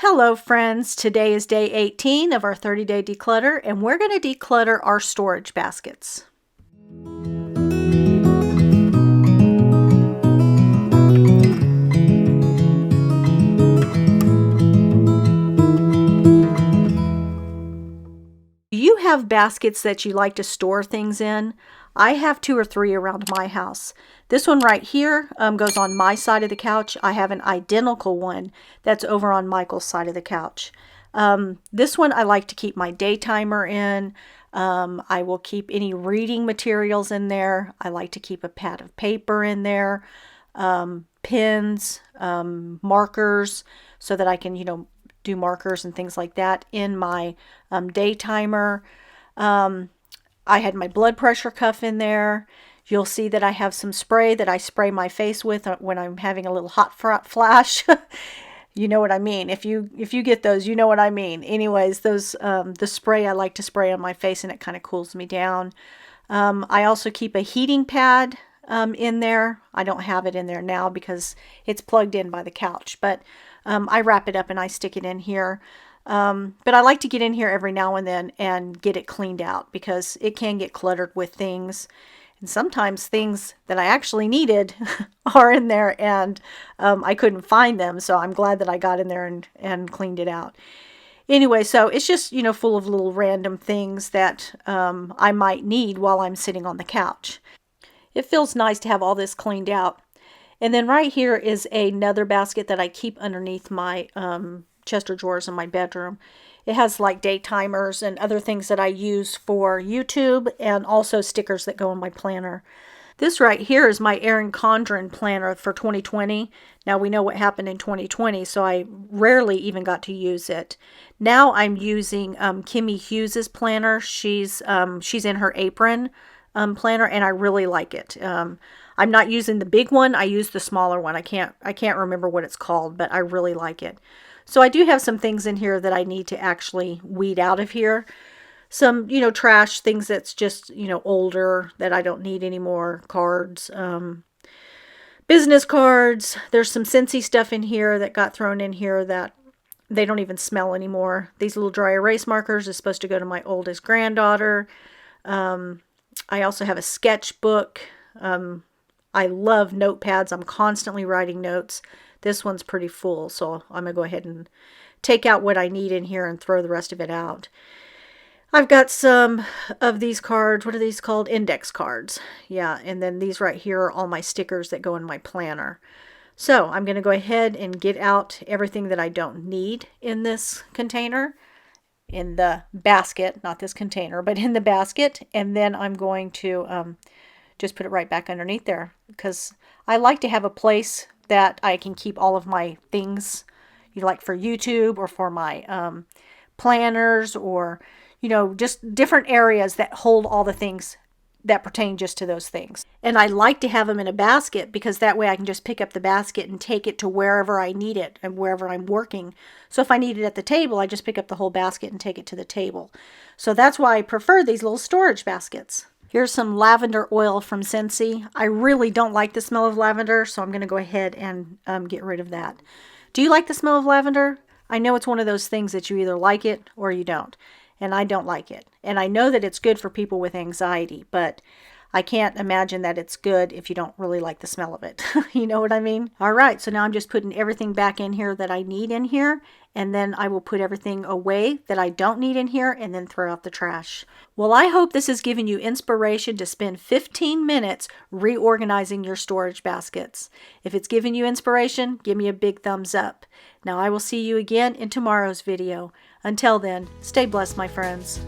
Hello friends, today is day 18 of our 30-day declutter and we're going to declutter our storage baskets. Do you have baskets that you like to store things in? I have 2 or 3 around my house. This one right here goes on my side of the couch. I have an identical one that's over on Michael's side of the couch. This one I like to keep my day timer in. I will keep any reading materials in there. I like to keep a pad of paper in there, pens, markers, so that I can, do markers and things like that in my day timer. I had my blood pressure cuff in there. You'll see that I have some spray that I spray my face with when I'm having a little hot flash. You know what I mean. If you get those, you know what I mean. Anyways, those the spray I like to spray on my face and it kind of cools me down. I also keep a heating pad in there. I don't have it in there now because it's plugged in by the couch, but I wrap it up and I stick it in here. But I like to get in here every now and then and get it cleaned out because it can get cluttered with things. And sometimes things that I actually needed are in there and I couldn't find them. So I'm glad that I got in there and cleaned it out. Anyway, so it's just, full of little random things that I might need while I'm sitting on the couch. It feels nice to have all this cleaned out. And then right here is another basket that I keep underneath my chest of drawers in my bedroom. It has like day timers and other things that I use for YouTube and also stickers that go in my planner. This right here is my Erin Condren planner for 2020. Now we know what happened in 2020, so I rarely even got to use it. Now I'm using Kimmy Hughes's planner. She's in her apron planner and I really like it. I'm not using the big one. I use the smaller one. I can't remember what it's called, but I really like it. So I do have some things in here that I need to actually weed out of here. Some, trash, things that's just, older that I don't need anymore. Cards, business cards. There's some SCENTSY stuff in here that got thrown in here that they don't even smell anymore. These little dry erase markers is supposed to go to my oldest granddaughter. I also have a sketchbook. I love notepads. I'm constantly writing notes. This one's pretty full, so I'm going to go ahead and take out what I need in here and throw the rest of it out. I've got some of these cards. What are these called? Index cards. Yeah, and then these right here are all my stickers that go in my planner. So I'm going to go ahead and get out everything that I don't need in this container, in the basket, not this container, but in the basket. And then I'm going to just put it right back underneath there because I like to have a place that I can keep all of my things, like for YouTube or for my planners or, just different areas that hold all the things that pertain just to those things. And I like to have them in a basket because that way I can just pick up the basket and take it to wherever I need it and wherever I'm working. So if I need it at the table, I just pick up the whole basket and take it to the table. So that's why I prefer these little storage baskets. Here's some lavender oil from SCENTSY. I really don't like the smell of lavender, so I'm going to go ahead and get rid of that. Do you like the smell of lavender? I know it's one of those things that you either like it or you don't, and I don't like it. And I know that it's good for people with anxiety, but I can't imagine that it's good if you don't really like the smell of it. You know what I mean? All right, so now I'm just putting everything back in here that I need in here, and then I will put everything away that I don't need in here and then throw out the trash. Well, I hope this has given you inspiration to spend 15 minutes reorganizing your storage baskets. If it's given you inspiration, give me a big thumbs up. Now I will see you again in tomorrow's video. Until then, stay blessed, my friends.